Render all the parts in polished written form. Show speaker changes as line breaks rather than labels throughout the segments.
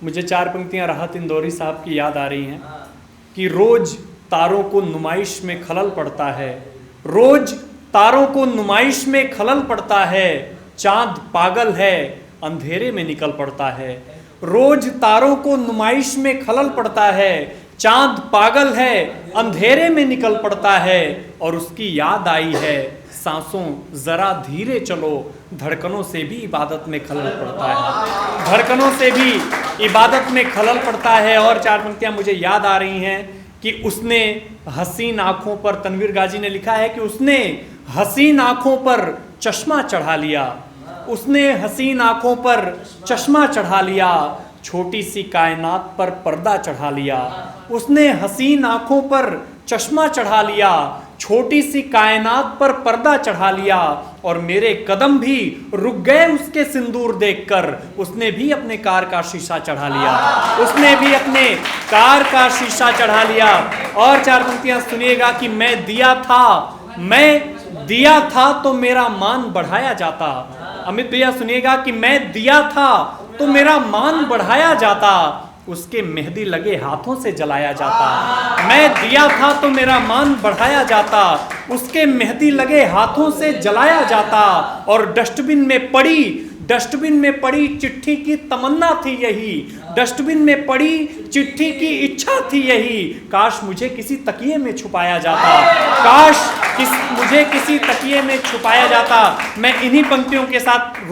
मुझे 4 पंक्तियां राहत इंदौरी साहब की याद आ रही हैं कि रोज तारों को नुमाइश में खलल पड़ता है, रोज तारों को नुमाइश में खलल पड़ता है, चांद पागल है अंधेरे में निकल पड़ता है। रोज तारों को नुमाइश में खलल पड़ता है, चांद पागल है अंधेरे में निकल पड़ता है। और उसकी याद आई है सांसों जरा धीरे चलो, धड़कनों से भी इबादत में खलल पड़ता है, धड़कनों से भी इबादत में खलल पड़ता है। और 4 पंक्तियां मुझे याद आ रही हैं कि उसने हसीन आंखों पर, तनवीर गाजी ने लिखा है कि उसने हसीन आंखों पर चश्मा चढ़ा लिया, उसने हसीन आंखों पर चश्मा चढ़ा लिया, छोटी सी कायनात पर पर्दा चढ़ा लिया। उसने हसीन आंखों पर चश्मा चढ़ा लिया, छोटी सी कायनात पर पर्दा चढ़ा लिया। और मेरे कदम भी रुक गए उसके सिंदूर देखकर, उसने भी अपने कार का शीशा चढ़ा लिया, उसने भी अपने कार का शीशा चढ़ा लिया। और 4 पंक्तियां सुनिएगा कि मैं दिया था तो मेरा मान बढ़ाया जाता। अमित भैया सुनिएगा कि मैं दिया था तो मेरा मान बढ़ाया जाता, उसके मेहंदी लगे हाथों से जलाया जाता। मैं दिया था तो मेरा मान बढ़ाया जाता, उसके मेहंदी लगे हाथों से जलाया जाता। और डस्टबिन में पड़ी चिट्ठी की तमन्ना थी यही, डस्टबिन में पड़ी चिट्ठी की इच्छा थी यही। काश मुझे किसी तकिए में छुपाया जाता, काश मुझे किसी तकिए में छुपाया जाता। मैं इन्हीं पंक्तियों के साथ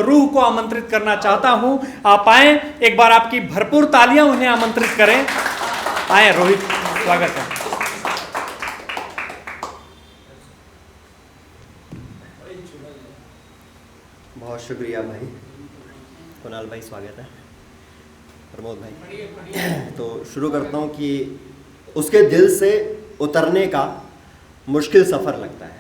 रूह को आमंत्रित करना चाहता हूं। आप आए, एक बार आपकी भरपूर तालियां उन्हें आमंत्रित करें। आए रोहित, स्वागत है।
बहुत शुक्रिया भाई। कुणाल भाई स्वागत है। प्रमोद भाई, तो शुरू करता हूँ कि उसके दिल से उतरने का मुश्किल सफ़र लगता है,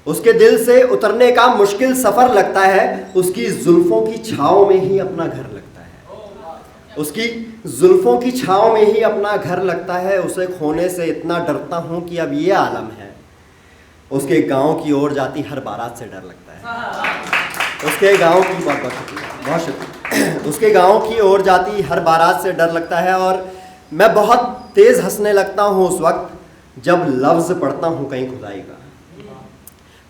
उसके दिल से उतरने का मुश्किल सफ़र लगता है, उसकी जुल्फ़ों की छाँव में ही अपना घर लगता है, उसकी जुल्फ़ों की छाँव में ही अपना घर लगता है। उसे खोने से इतना डरता हूँ कि अब ये आलम है, उसके गांव की ओर जाती हर बारात से डर लगता है, उसके गांव की बहुत शुक्रिया, उसके गांव की ओर जाती हर बारात से डर लगता है। और मैं बहुत तेज़ हंसने लगता हूँ उस वक्त जब लफ्ज़ पढ़ता हूँ कहीं खुदाई का,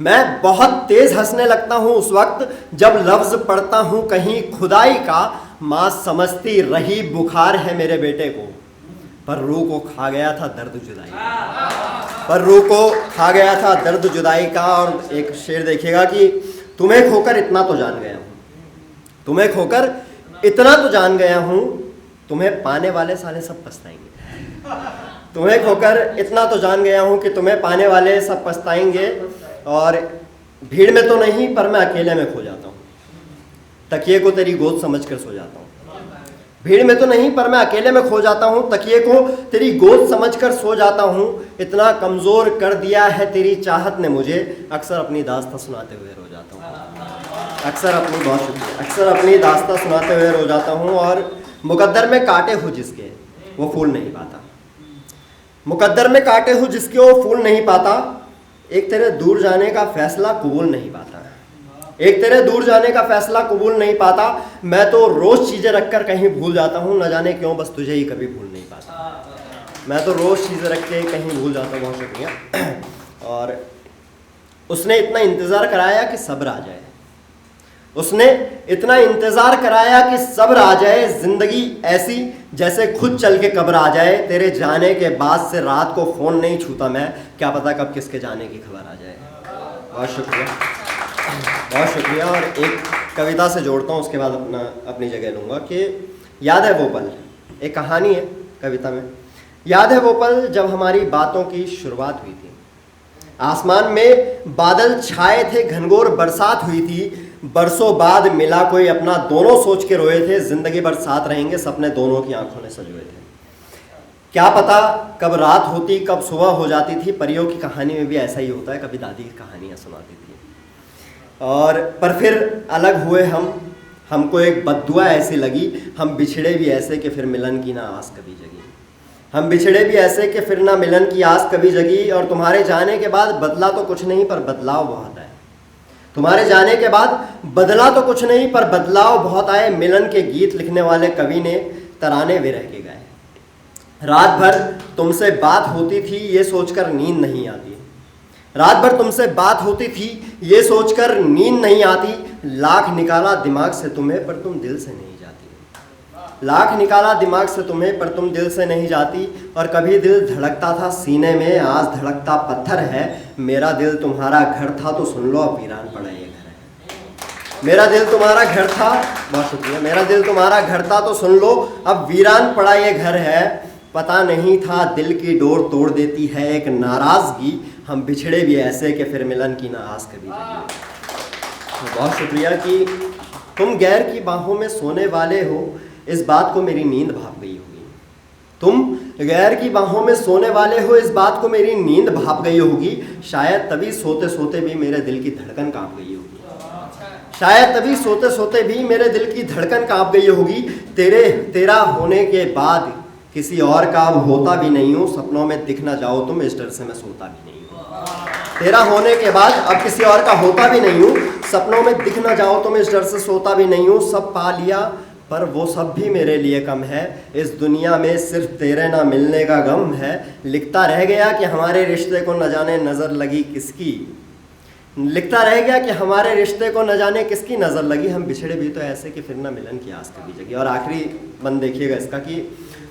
मैं बहुत तेज़ हंसने लगता हूँ उस वक्त जब लफ्ज़ पढ़ता हूँ कहीं खुदाई का। माँ समझती रही बुखार है मेरे बेटे को, पर रूह को खा गया था दर्द जुदाई, पर रूह को खा गया था दर्द जुदाई का। और एक शेर देखिएगा कि तुम्हें खोकर इतना तो जान गया हूँ, तुम्हें खोकर इतना तो जान गया हूँ, तुम्हें पाने वाले साले सब पछताएंगे, तुम्हें खोकर इतना तो जान गया हूँ कि तुम्हें पाने वाले सब पछताएंगे। और भीड़ में तो नहीं पर मैं अकेले में खो जाता हूँ, तकिए को तेरी गोद समझकर सो जाता हूँ। भीड़ में तो नहीं पर मैं अकेले में खो जाता हूँ, तकिए को तेरी गोद समझकर सो जाता हूँ। इतना कमज़ोर कर दिया है तेरी चाहत ने मुझे, अक्सर अपनी दास्तां सुनाते हुए रो जाता हूँ, अक्सर अपनी दास्तां सुनाते हुए रो जाता हूँ। और मुकद्दर में कांटे हो जिसके वो फूल नहीं पाता, मुकद्दर में कांटे हो जिसके वो फूल नहीं पाता, एक तेरे दूर जाने का फैसला कबूल नहीं पाता, एक तेरे दूर जाने का फैसला कबूल नहीं पाता। मैं तो रोज़ चीज़ें रखकर कहीं भूल जाता हूँ, न जाने क्यों बस तुझे ही कभी भूल नहीं पाता। मैं तो रोज़ चीज़ें रख के कहीं भूल जाता हूँ। बहुत शुक्रिया। और उसने इतना इंतज़ार कराया कि सब्र आ जाए, उसने इतना इंतज़ार कराया कि सब्र आ जाए। ज़िंदगी ऐसी जैसे खुद चल के कब्र आ जाए, तेरे जाने के बाद से रात को फ़ोन नहीं छूता मैं, क्या पता कब किसके जाने की खबर आ जाए। बहुत शुक्रिया, बहुत शुक्रिया। और एक कविता से जोड़ता हूँ, उसके बाद अपनी जगह लूँगा कि याद है वो पल, एक कहानी है कविता में। याद है वो पल जब हमारी बातों की शुरुआत हुई थी, आसमान में बादल छाए थे, घनघोर बरसात हुई थी, बरसों बाद मिला कोई अपना, दोनों सोच के रोए थे, जिंदगी भर साथ रहेंगे, सपने दोनों की आंखों ने सजोए थे। क्या पता कब रात होती कब सुबह हो जाती थी, परियों की कहानी में भी ऐसा ही होता है, कभी दादी कहानियाँ सुनाती थी। और पर फिर अलग हुए हमको एक बद्दुआ ऐसी लगी, हम बिछड़े भी ऐसे कि फिर मिलन की ना आस कभी जगी, हम बिछड़े भी ऐसे कि फिर ना मिलन की आस कभी जगी। और तुम्हारे जाने के बाद बदला तो कुछ नहीं पर बदलाव बहुत है, तुम्हारे जाने के बाद बदला तो कुछ नहीं, पर बदलाव बहुत आए। मिलन के गीत लिखने वाले कवि ने तराने विरह के गाए। रात भर तुमसे बात होती थी ये सोचकर नींद नहीं आती। रात भर तुमसे बात होती थी ये सोचकर नींद नहीं आती। लाख निकाला दिमाग से तुम्हें पर तुम दिल से नहीं जाती। लाख निकाला दिमाग से तुम्हें पर तुम दिल से नहीं जाती। और कभी दिल धड़कता था सीने में, आज धड़कता पत्थर है। मेरा दिल तुम्हारा घर था तो सुन लो अब वीरान पड़ा ये घर है। मेरा दिल तुम्हारा घर था, बहुत शुक्रिया। मेरा दिल तुम्हारा घर था तो सुन लो अब वीरान पड़ा ये घर है। पता नहीं था दिल की डोर तोड़ देती है एक नाराज़गी। हम बिछड़े भी ऐसे कि फिर मिलन की ना आस कभी जगी। तो बहुत शुक्रिया कि तुम गैर की बाहों में सोने वाले हो, इस बात को मेरी नींद भाप गई होगी। तुम गैर की बाहों में सोने वाले हो, इस बात को मेरी नींद भाप गई होगी। शायद तभी सोते सोते भी मेरे दिल की धड़कन कांप गई होगी। शायद तभी सोते सोते भी मेरे दिल की धड़कन कांप गई होगी। तेरा होने के बाद किसी और का अब होता भी नहीं हूँ। सपनों में दिख ना जाओ तुम, इस डर से मैं सोता भी नहीं हूँ। तेरा होने के बाद अब किसी और का होता भी नहीं हूँ। सपनों में दिख ना जाओ तुम, इस डर से सोता भी नहीं हूँ। सब पा लिया पर वो सब भी मेरे लिए कम है। इस दुनिया में सिर्फ तेरे ना मिलने का गम है। लिखता रह गया कि हमारे रिश्ते को न जाने नज़र लगी किसकी। लिखता रह गया कि हमारे रिश्ते को न जाने किसकी नज़र लगी। हम बिछड़े भी तो ऐसे कि फिर ना मिलन की आस कभी जगी। और आखिरी बंद देखिएगा इसका कि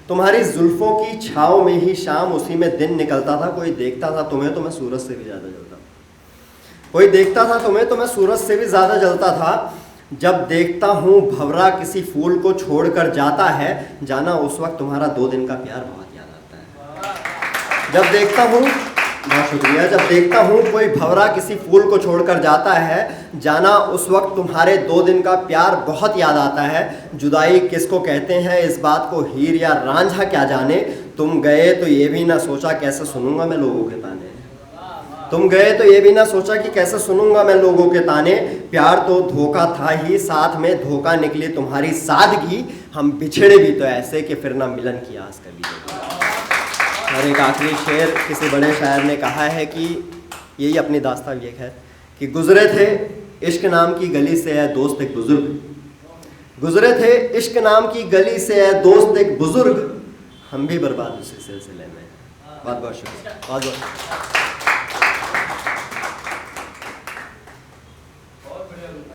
तुम्हारी जुल्फों की छाँव में ही शाम, उसी में दिन निकलता था। कोई देखता था तुम्हें तो मैं सूरज से भी ज़्यादा जलता था। कोई देखता था तुम्हें तो मैं सूरज से भी ज़्यादा जलता था। जब देखता हूँ भंवरा किसी फूल को छोड़कर जाता है, जाना उस वक्त तुम्हारा 2 दिन का प्यार बहुत याद आता है। जब देखता हूँ, बहुत शुक्रिया, जब देखता हूँ कोई भंवरा किसी फूल को छोड़कर जाता है, जाना उस वक्त तुम्हारे 2 दिन का प्यार बहुत याद आता है। जुदाई किसको कहते हैं इस बात को हीर या रांझा क्या जाने। तुम गए तो ये भी ना सोचा कैसे सुनूंगा मैं लोगों के ताने। तुम गए तो ये भी ना सोचा कि कैसे सुनूंगा मैं लोगों के ताने। प्यार तो धोखा था ही, साथ में धोखा निकली तुम्हारी सादगी। हम बिछड़े भी तो ऐसे कि फिर ना मिलन की आस कभी जगी। और एक आखिरी शेर किसी बड़े शायर ने कहा है कि यही अपनी दास्तान ये है कि गुजरे थे इश्क नाम की गली से है दोस्त एक बुजुर्ग। गुजरे थे इश्क नाम की गली से है दोस्त एक बुजुर्ग। हम भी बर्बाद उसी सिलसिले में। बहुत बहुत शुक्रिया, बहुत बहुत